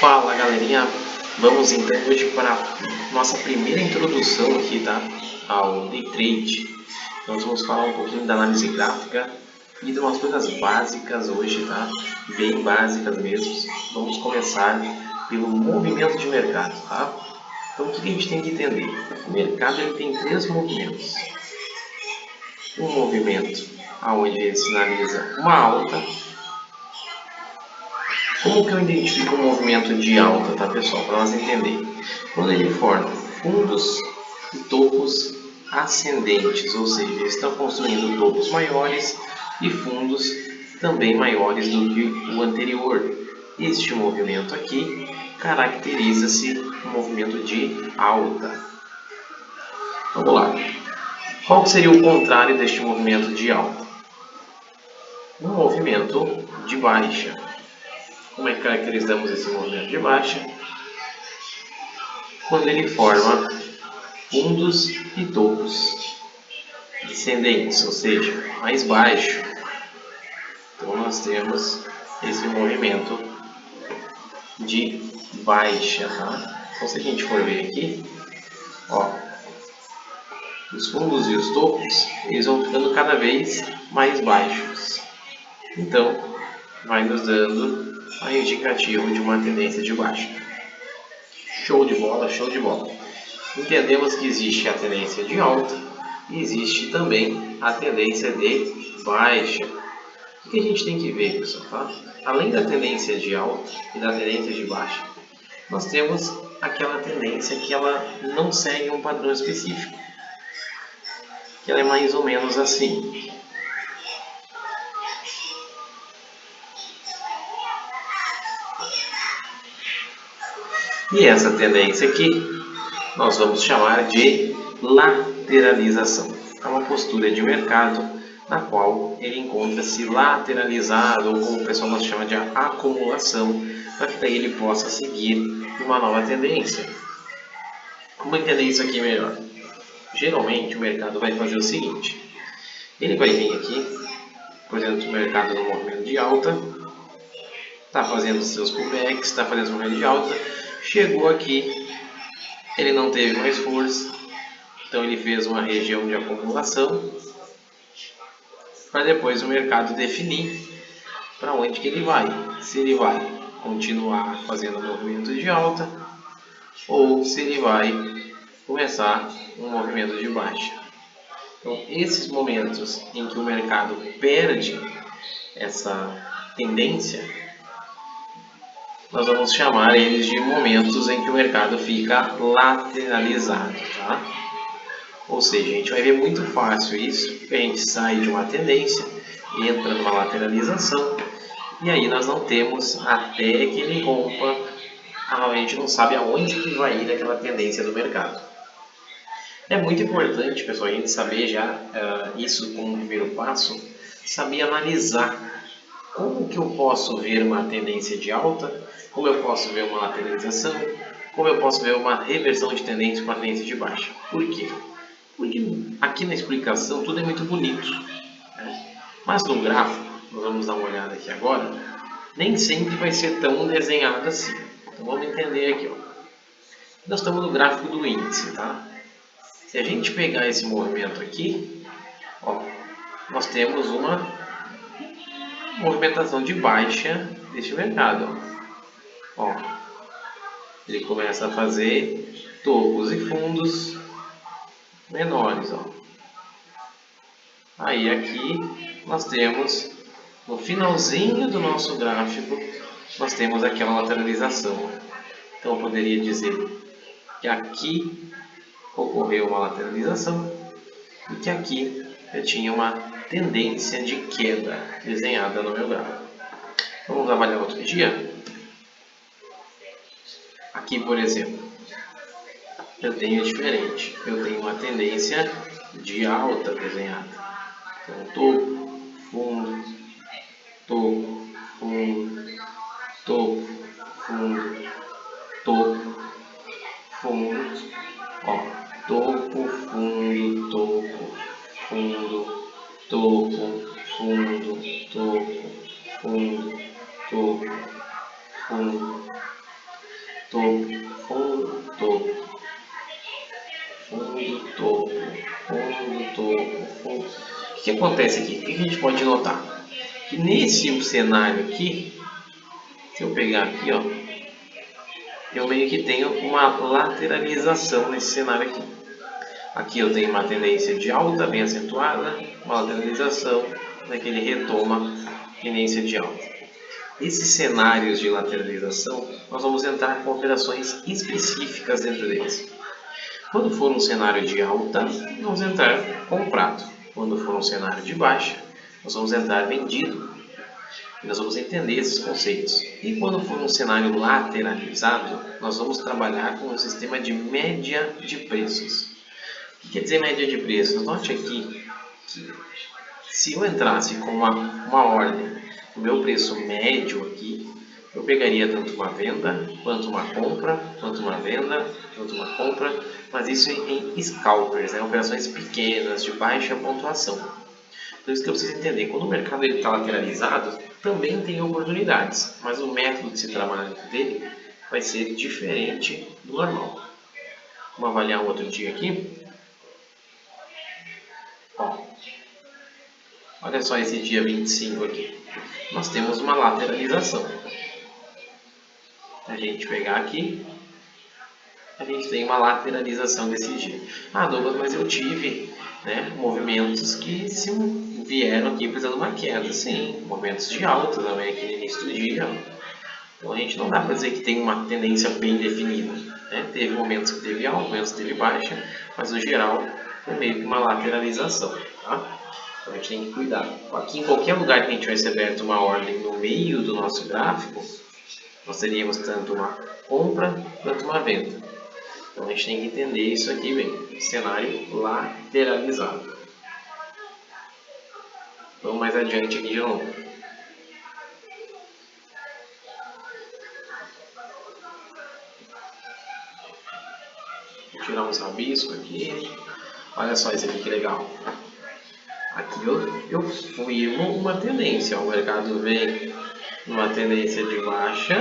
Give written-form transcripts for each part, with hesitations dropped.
Fala galerinha, vamos então hoje para a nossa primeira introdução aqui, tá? Ao Day Trade. Nós vamos falar um pouquinho da análise gráfica e de umas coisas básicas hoje, tá? Bem básicas mesmo. Vamos começar pelo movimento de mercado, tá? Então o que a gente tem que entender? O mercado ele tem três movimentos. Um movimento onde ele sinaliza uma alta. Como que eu identifico um movimento de alta, tá pessoal? Para nós entender. Quando ele forma fundos e topos ascendentes, ou seja, eles estão construindo topos maiores e fundos também maiores do que o anterior. Este movimento aqui caracteriza-se um movimento de alta. Vamos lá. Qual seria o contrário deste movimento de alta? Um movimento de baixa. Como é que caracterizamos esse movimento de baixa? Quando ele forma fundos e topos descendentes, ou seja, mais baixo. Então nós temos esse movimento de baixa, tá? Então se a gente for ver aqui, ó, os fundos e os topos, eles vão ficando cada vez mais baixos. Então, vai nos dando a indicativo de uma tendência de baixa. Show de bola, show de bola. Entendemos que existe a tendência de alta e existe também a tendência de baixa. O que a gente tem que ver, pessoal? Tá? Além da tendência de alta e da tendência de baixa, nós temos aquela tendência que ela não segue um padrão específico, que ela é mais ou menos assim. E essa tendência aqui nós vamos chamar de lateralização. É uma postura de mercado na qual ele encontra-se lateralizado, ou como o pessoal chama de acumulação, para que daí ele possa seguir uma nova tendência. Como entender isso aqui melhor? Geralmente o mercado vai fazer o seguinte: ele vai vir aqui, por exemplo, o mercado no movimento de alta, está fazendo seus pullbacks, está fazendo o movimento de alta, chegou aqui, ele não teve mais força, então ele fez uma região de acumulação, para depois o mercado definir para onde que ele vai. Se ele vai continuar fazendo o movimento de alta ou se ele vai começar um movimento de baixa. Então, esses momentos em que o mercado perde essa tendência, nós vamos chamar eles de momentos em que o mercado fica lateralizado, tá? Ou seja, a gente vai ver muito fácil isso, que a gente sai de uma tendência, entra numa lateralização, e aí nós não temos até que ele rompa, a gente não sabe aonde que vai ir aquela tendência do mercado. É muito importante, pessoal, a gente saber já isso como primeiro passo, saber analisar como que eu posso ver uma tendência de alta, como eu posso ver uma lateralização, como eu posso ver uma reversão de tendência com a tendência de baixa. Por quê? Porque aqui na explicação tudo é muito bonito, né? Mas no gráfico, nós vamos dar uma olhada aqui agora, nem sempre vai ser tão desenhado assim. Então vamos entender aqui, ó. Nós estamos no gráfico do índice, tá? Se a gente pegar esse movimento aqui, ó, nós temos uma movimentação de baixa deste mercado, ó. Ele começa a fazer topos e fundos menores, ó. Aí aqui nós temos, no finalzinho do nosso gráfico, nós temos aquela lateralização. Então eu poderia dizer que aqui ocorreu uma lateralização e que aqui eu tinha uma tendência de queda desenhada no meu gráfico. Vamos avaliar outro dia? Aqui, por exemplo, eu tenho diferente. Eu tenho uma tendência de alta desenhada. Então, topo, fundo, topo, fundo, topo, fundo, topo, fundo, ó, topo, fundo, topo, fundo, topo, fundo, topo, fundo, topo, fundo. acontece aqui? O que a gente pode notar? Que nesse cenário aqui, se eu pegar aqui, ó, eu meio que tenho uma lateralização nesse cenário aqui. Aqui eu tenho uma tendência de alta bem acentuada, uma lateralização, que ele retoma tendência de alta. Esses cenários de lateralização, nós vamos entrar com operações específicas dentro deles. Quando for um cenário de alta, vamos entrar comprado. Quando for um cenário de baixa, nós vamos entrar vendido. E nós vamos entender esses conceitos. E quando for um cenário lateralizado, nós vamos trabalhar com um sistema de média de preços. O que quer dizer média de preços? Note aqui que se eu entrasse com uma ordem no meu preço médio aqui, eu pegaria tanto uma venda, quanto uma compra, quanto uma venda, quanto uma compra, mas isso em scalpers, né? Operações pequenas, de baixa pontuação. Então isso que eu preciso entender, quando o mercado está lateralizado, também tem oportunidades, mas o método de se trabalhar dele vai ser diferente do normal. Vamos avaliar um outro dia aqui. Ó, olha só esse dia 25 aqui. Nós temos uma lateralização. A gente pegar aqui, a gente tem uma lateralização desse dia. Ah, Douglas, mas eu tive movimentos que se vieram aqui precisando de uma queda. Sim, momentos de alta também aqui no início do dia. Então a gente não dá para dizer que tem uma tendência bem definida. Né? Teve momentos que teve alta, momentos que teve baixa, mas no geral foi meio que uma lateralização. Tá? Então a gente tem que cuidar. Aqui em qualquer lugar que a gente tivesse aberto uma ordem no meio do nosso gráfico, nós teríamos tanto uma compra quanto uma venda. Então a gente tem que entender isso aqui bem. Cenário lateralizado. Vamos mais adiante aqui de novo. Vou tirar uns rabiscos aqui. Olha só esse aqui que legal. Aqui eu firmo uma tendência. O mercado vem numa tendência de baixa.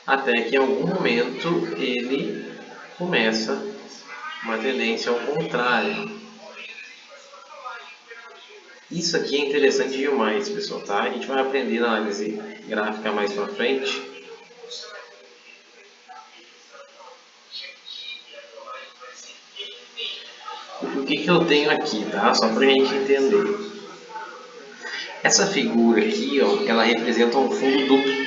Até que em algum momento ele começa uma tendência ao contrário. Isso aqui é interessante demais, pessoal, tá? A gente vai aprender na análise gráfica mais pra frente. O que eu tenho aqui, tá? Só pra gente entender. Essa figura aqui, ó, ela representa um fundo duplo.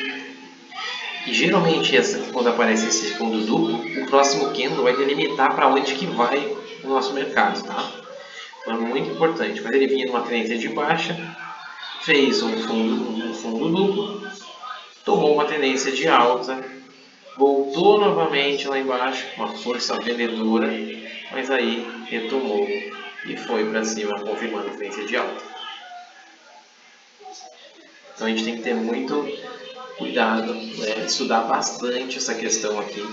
E geralmente, quando aparece esse fundo duplo, o próximo candle vai delimitar para onde que vai o nosso mercado, tá? Então é muito importante. Quando ele vinha numa tendência de baixa, fez um fundo duplo, tomou uma tendência de alta, voltou novamente lá embaixo, uma força vendedora, mas aí retomou e foi para cima, confirmando a tendência de alta. Então a gente tem que ter muito cuidado, estudar bastante essa questão aqui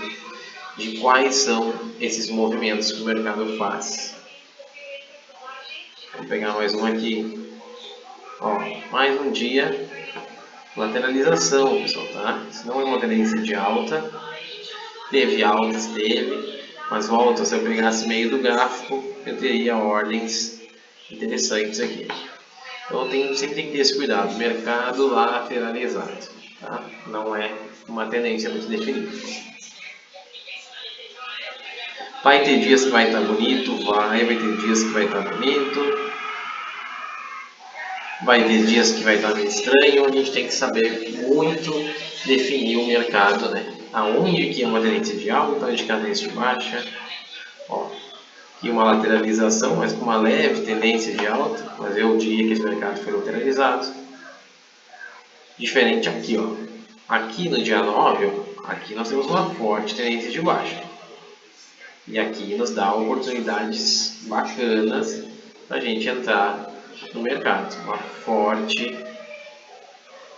de quais são esses movimentos que o mercado faz. Vou pegar mais um aqui. Ó, mais um dia, lateralização, pessoal, tá? Isso não é uma tendência de alta. Teve altas, mas volta, se eu pegasse meio do gráfico, eu teria ordens interessantes aqui. Então sempre tem que ter esse cuidado, mercado lateralizado. Tá? Não é uma tendência muito definida. Vai ter dias que vai estar bonito, vai ter dias que vai estar bonito, vai ter dias que vai estar meio estranho. A gente tem que saber muito definir o mercado, né? Aonde que é uma tendência de alta, onde que é uma tendência de baixa. Ó, aqui uma lateralização, mas com uma leve tendência de alta, mas é o dia que esse mercado foi lateralizado. Diferente aqui, ó. Aqui no dia 9, aqui nós temos uma forte tendência de baixa. E aqui nos dá oportunidades bacanas para a gente entrar no mercado. Uma forte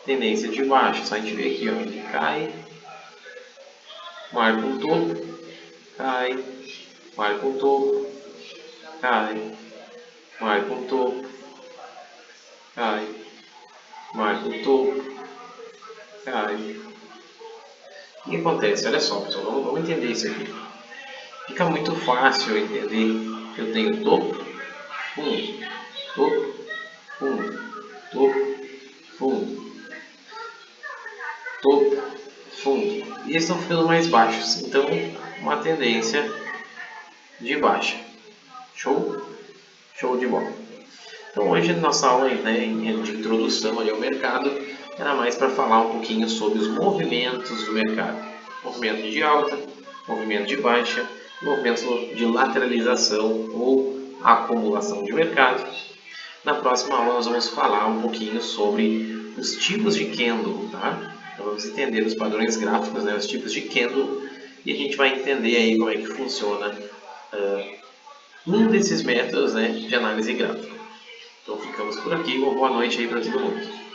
tendência de baixa. Só a gente ver aqui, ó, ele cai, marca um topo, cai, marca um topo, cai, marca um topo, cai, marca um topo, cai. O que acontece? Olha só, pessoal, vamos entender isso aqui. Fica muito fácil entender que eu tenho topo, fundo, topo, fundo, topo, fundo, topo, fundo. E eles estão ficando mais baixos, então uma tendência de baixa. Show? Show de bola. Então hoje nossa aula, né, de introdução ao mercado era mais para falar um pouquinho sobre os movimentos do mercado. Movimento de alta, movimento de baixa, movimento de lateralização ou acumulação de mercado. Na próxima aula nós vamos falar um pouquinho sobre os tipos de candle, tá? Então, vamos entender os padrões gráficos, né, os tipos de candle, e a gente vai entender aí como é que funciona um desses métodos, né, de análise gráfica. Então ficamos por aqui, uma boa noite aí para todo mundo.